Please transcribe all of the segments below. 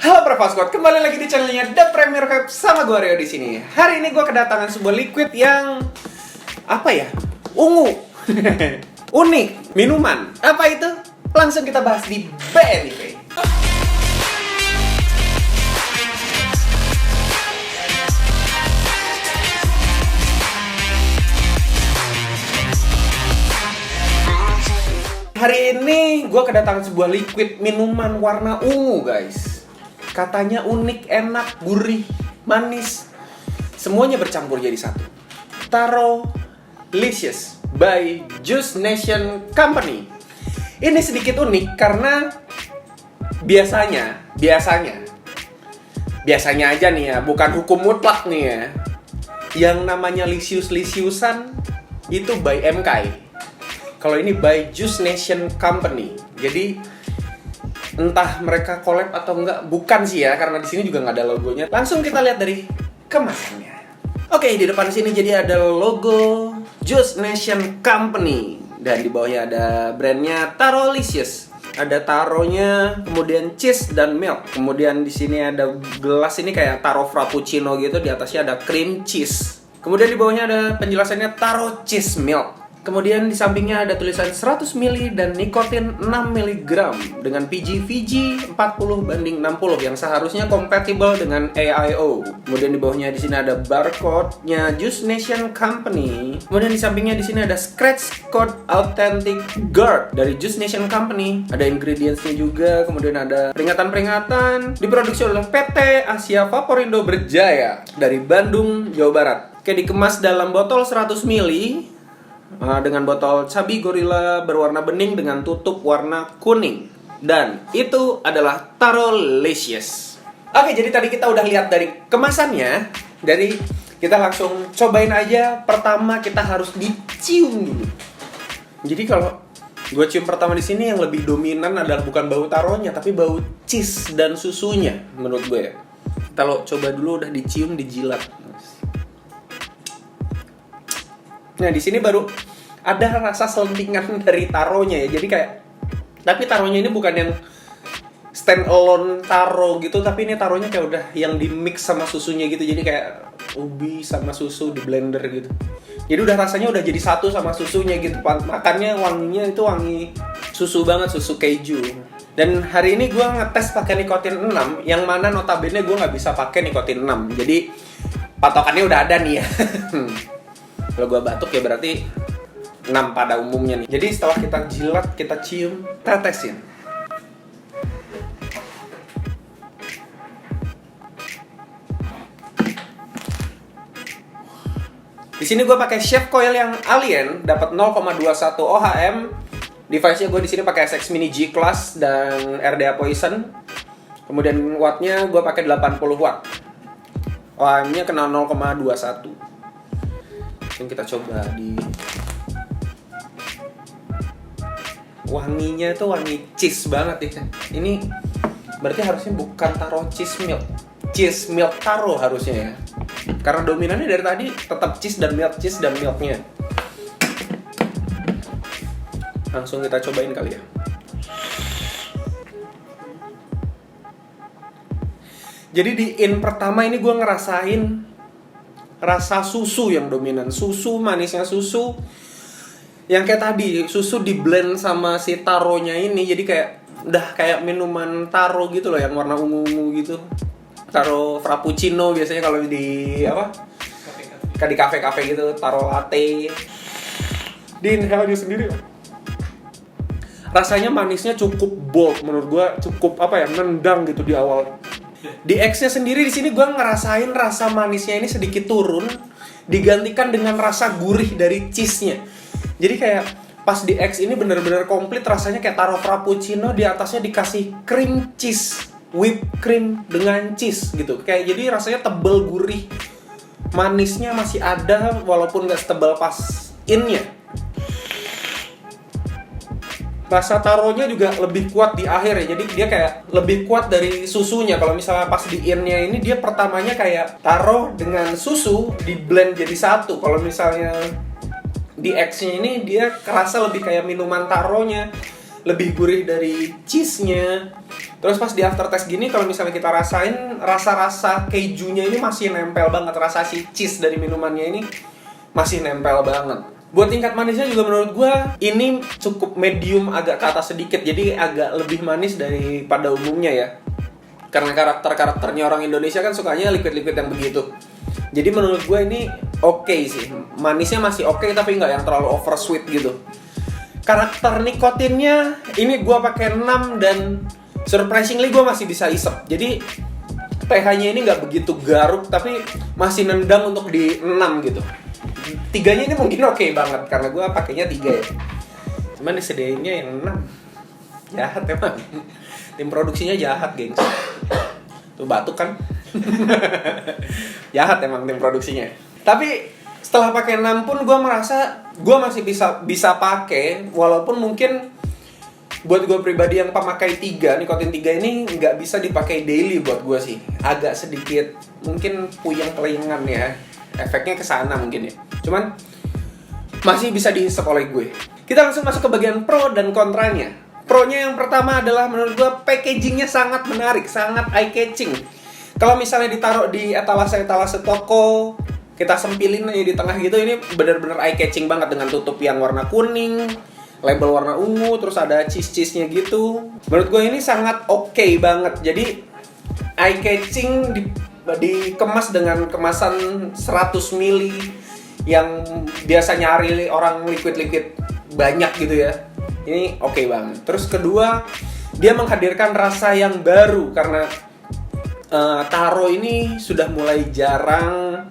Halo Prava Squad, kembali lagi di channelnya The Premier Vape sama gue Rio di sini. Hari ini gue kedatangan sebuah liquid yang apa ya? Ungu, unik, minuman. Apa itu? Langsung kita bahas di BNIV. Hari ini gue kedatangan sebuah liquid minuman warna ungu, guys. Katanya unik, enak, gurih, manis. Semuanya bercampur jadi satu. Taro Licious by Juice Nation Company. Ini sedikit unik karena biasanya aja nih ya, bukan hukum mutlak nih ya. Yang namanya licious-liciousan itu by MK. Kalau ini by Juice Nation Company. Jadi entah mereka collab atau enggak, bukan sih ya, karena di sini juga nggak ada logonya. Langsung kita lihat dari kemasannya. Oke, di depan sini jadi ada logo Juice Nation Company dan di bawahnya ada brandnya Taro Licious. Ada taronya, kemudian cheese dan milk. Kemudian di sini ada gelas ini kayak taro frappuccino gitu, di atasnya ada cream cheese. Kemudian di bawahnya ada penjelasannya taro cheese milk. Kemudian di sampingnya ada tulisan 100 ml dan nikotin 6 mg dengan PG/VG 40/60 yang seharusnya kompatibel dengan AIO. Kemudian di bawahnya di sini ada barcode-nya Juice Nation Company. Kemudian di sampingnya di sini ada scratch code Authentic Guard dari Juice Nation Company. Ada ingredients-nya juga, kemudian ada peringatan-peringatan. Diproduksi oleh PT Asia Vaporindo Berjaya dari Bandung, Jawa Barat. Oke, dikemas dalam botol 100 ml. Dengan botol Chubby Gorilla berwarna bening dengan tutup warna kuning. Dan itu adalah Taro Licious. Oke, jadi tadi kita udah lihat dari kemasannya. Dari kita langsung cobain aja. Pertama kita harus dicium dulu. Jadi kalau gue cium pertama di sini yang lebih dominan adalah bukan bau taronya, tapi bau cheese dan susunya menurut gue ya. Kalau coba dulu udah dicium, dijilat. Nah, di sini baru ada rasa selentingan dari taronya ya. Jadi kayak, tapi taronya ini bukan yang stand alone taro gitu, tapi ini taronya kayak udah yang di mix sama susunya gitu. Jadi kayak ubi sama susu di blender gitu. Jadi udah rasanya udah jadi satu sama susunya gitu. Makannya wanginya itu wangi susu banget, susu keju. Dan hari ini gue ngetes pakai nikotin 6, yang mana notabene gue nggak bisa pakai nikotin 6. Jadi patokannya udah ada nih ya. Kalau gue batuk ya berarti 6 pada umumnya nih. Jadi setelah kita jilat, kita cium, kita tesin. Di sini gue pakai Chef Coil yang Alien, dapat 0,21 OHM. Device-nya gue di sini pakai SX Mini G Class dan RDA Poison. Kemudian wattnya gue pakai 80 watt. OHM-nya kena 0,21. Yang kita coba di wanginya itu wangi cheese banget ya. Ini berarti harusnya bukan taro cheese milk, cheese milk taro harusnya ya, karena dominannya dari tadi tetap cheese dan milknya. Langsung kita cobain kali ya. Jadi di in pertama ini gue ngerasain rasa susu yang dominan, susu, manisnya susu. Yang kayak tadi, susu di blend sama si taronya ini, jadi kayak udah kayak minuman taro gitu loh, yang warna ungu-ungu gitu. Taro frappuccino biasanya kalau di apa? Kayak di kafe-kafe gitu, taro latte. Di inhale sendiri. Rasanya manisnya cukup bold menurut gua, cukup apa ya, nendang gitu di awal. Di X-nya sendiri di sini gue ngerasain rasa manisnya ini sedikit turun, digantikan dengan rasa gurih dari cheese-nya. Jadi kayak pas di X ini bener-bener komplit rasanya kayak taro frappuccino, di atasnya dikasih cream cheese, whipped cream dengan cheese gitu. Kayak jadi rasanya tebel, gurih, manisnya masih ada walaupun nggak setebal pas in-nya. Rasa taronya juga lebih kuat di akhir ya, jadi dia kayak lebih kuat dari susunya. Kalau misalnya pas di in-nya ini dia pertamanya kayak taro dengan susu di blend jadi satu. Kalau misalnya di X-nya ini dia kerasa lebih kayak minuman taronya, lebih gurih dari cheese-nya. Terus pas di aftertaste gini, kalau misalnya kita rasain, rasa-rasa kejunya ini masih nempel banget. Rasa si cheese dari minumannya ini masih nempel banget. Buat tingkat manisnya juga menurut gue ini cukup medium, agak ke atas sedikit. Jadi agak lebih manis daripada umumnya ya. Karena karakternya orang Indonesia kan sukanya liquid-liquid yang begitu. Jadi menurut gue ini oke sih. Manisnya masih oke, tapi nggak yang terlalu over sweet gitu. Karakter nikotinnya ini gue pakai 6 dan surprisingly gue masih bisa isep. Jadi pH-nya ini nggak begitu garuk, tapi masih nendang untuk di 6 gitu. 3-nya ini mungkin oke banget karena gue pakainya 3 ya. Cuman disediainnya yang 6. Jahat emang. Tim produksinya jahat, gengs. Tuh batuk kan. Jahat emang tim produksinya. Tapi setelah pakai 6 pun gue merasa gue masih bisa pakai, walaupun mungkin buat gue pribadi yang pemakai 3, nikotin 3 ini nggak bisa dipakai daily buat gue sih. Agak sedikit mungkin puyeng kelingan ya. Efeknya ke sana mungkin ya. Cuman masih bisa dihisap oleh gue. Kita langsung masuk ke bagian pro dan kontranya. Pro-nya yang pertama adalah menurut gue packagingnya sangat menarik, sangat eye-catching. Kalau misalnya ditaruh di etalase toko, kita sempilin aja di tengah gitu, ini bener-bener eye-catching banget dengan tutup yang warna kuning, label warna ungu, terus ada cheese-cheese-nya gitu. Menurut gue ini sangat oke banget. Jadi eye-catching dikemas dengan kemasan 100 ml yang biasa nyari orang liquid-liquid banyak gitu ya. Ini oke banget. Terus kedua, dia menghadirkan rasa yang baru karena taro ini sudah mulai jarang.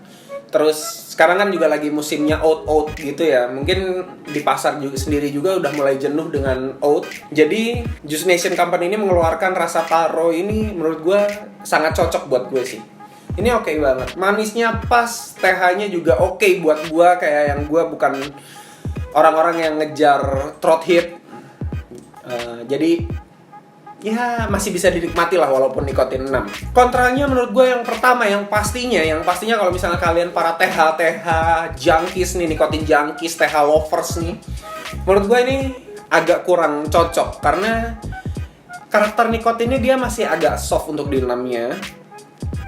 Terus sekarang kan juga lagi musimnya oat gitu ya. Mungkin di pasar juga sendiri juga udah mulai jenuh dengan oat. Jadi Juice Nation Company ini mengeluarkan rasa taro ini menurut gue sangat cocok buat gue sih. Ini oke banget. Manisnya pas, TH-nya juga oke buat gue. Kayak yang gue bukan orang-orang yang ngejar throat hit. Jadi ya masih bisa dinikmati lah walaupun nikotin 6. Kontranya menurut gue yang pertama, yang pastinya kalau misalnya kalian para TH junkies nih, nikotin junkies, TH lovers nih, menurut gue ini agak kurang cocok karena karakter nikotinnya dia masih agak soft untuk di 6-nya.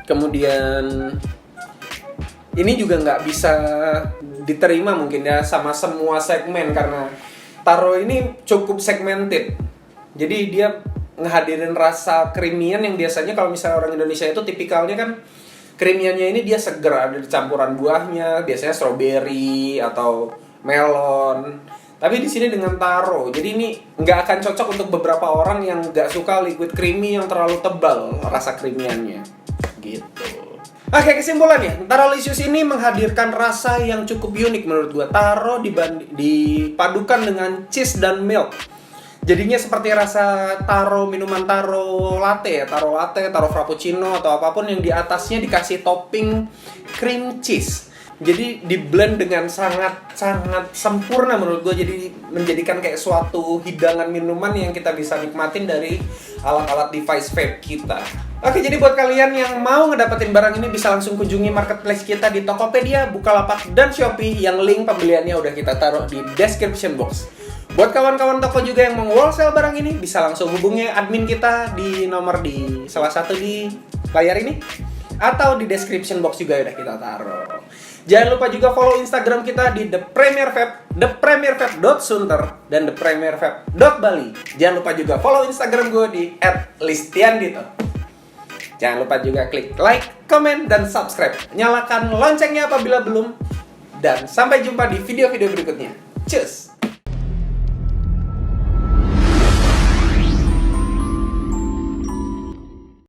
Kemudian ini juga nggak bisa diterima mungkin ya sama semua segmen karena taro ini cukup segmented. Jadi dia ngehadirin rasa creamian yang biasanya kalau misalnya orang Indonesia itu tipikalnya kan creamiannya ini dia seger, ada campuran buahnya, biasanya strawberry atau melon. Tapi di sini dengan taro, jadi ini nggak akan cocok untuk beberapa orang yang nggak suka liquid creamy yang terlalu tebal rasa creamiannya, gitu. Oke, kesimpulannya, Taro Licious ini menghadirkan rasa yang cukup unik menurut gua. Taro dipadukan dengan cheese dan milk. Jadinya seperti rasa minuman taro latte, taro frappuccino atau apapun yang di atasnya dikasih topping cream cheese. Jadi di blend dengan sangat sempurna menurut gue. Jadi menjadikan kayak suatu hidangan minuman yang kita bisa nikmatin dari alat-alat device vape kita. Oke, jadi buat kalian yang mau ngedapetin barang ini bisa langsung kunjungi marketplace kita di Tokopedia, Bukalapak, dan Shopee yang link pembeliannya udah kita taruh di description box. Buat kawan-kawan toko juga yang mau wholesale barang ini bisa langsung hubungi admin kita di nomor di salah satu di layar ini atau di description box juga udah kita taruh. Jangan lupa juga follow Instagram kita di The Premier Vape, thepremiervape.sunter dan thepremiervape.bali. Jangan lupa juga follow Instagram gue di @listiandito. Jangan lupa juga klik like, comment, dan subscribe. Nyalakan loncengnya apabila belum. Dan sampai jumpa di video-video berikutnya. Cus!